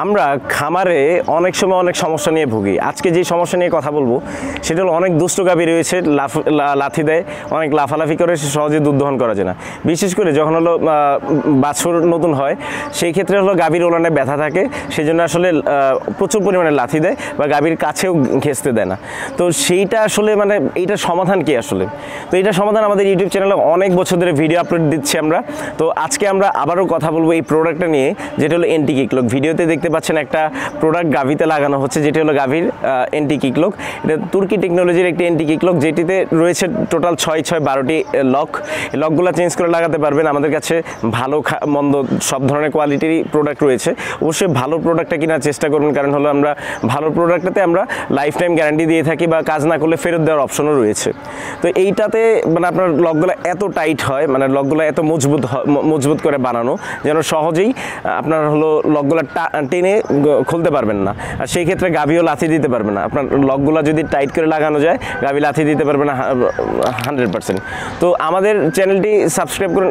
আমরা খামারে অনেক সময় অনেক সমস্যা নিয়ে ভুগি। আজকে যে সমস্যা নিয়ে কথা বলবো সেটা হলো অনেক দুষ্ট গাভী রয়েছে, লাথি দেয়, অনেক লাফালাফি করে, সহজে দুধ দহন করা যায় না। বিশেষ করে যখন হলো বাছুর নতুন হয় সেই ক্ষেত্রে হলো গাভীর ওলানে ব্যথা থাকে, সেই জন্য আসলে প্রচুর পরিমাণে লাথি দেয় বা গাভীর কাছেও ঘেঁচতে দেয় না। তো সেইটা আসলে মানে এইটার সমাধান কি আসলে? তো এইটার সমাধান আমাদের ইউটিউব চ্যানেলে অনেক বছর ধরে ভিডিও আপলোড দিচ্ছি আমরা। তো আজকে আমরা আবারও কথা বলবো এই প্রোডাক্টটা নিয়ে, যেটা হলো এন্টি কিকলক। ভিডিওতে দেখতে পাচ্ছেন একটা প্রোডাক্ট গাভীতে লাগানো হচ্ছে, যেটি হলো গাভীর এন্টি কিকলক। এটা তুর্কি টেকনোলজির একটি এন্টি কিকলক, যেটিতে রয়েছে টোটাল 6-12টি লক। এই লকগুলো চেঞ্জ করে লাগাতে পারবেন। আমাদের কাছে ভালো মন্দ সব ধরনের কোয়ালিটির প্রোডাক্ট রয়েছে। অবশ্যই ভালো প্রোডাক্টটা কেনার চেষ্টা করবেন, কারণ হলো আমরা ভালো প্রোডাক্টটাতে আমরা লাইফ টাইম গ্যারান্টি দিয়ে থাকি বা কাজ না করলে ফেরত দেওয়ার অপশনও রয়েছে। তো এইটাতে মানে আপনার লকগুলো এত টাইট হয়, মানে লকগুলো এত মজবুত করে বানানো যেন সহজেই আপনার হলো লকগুলো টেনে খুলতে পারবেন না, আর সেই ক্ষেত্রে গাভীও লাথি দিতে পারবে না। আপনার লকগুলো যদি টাইট করে লাগানো যায় গাভী লাথি দিতে পারবে না 100%। তো আমাদের চ্যানেলটি সাবস্ক্রাইব করুন।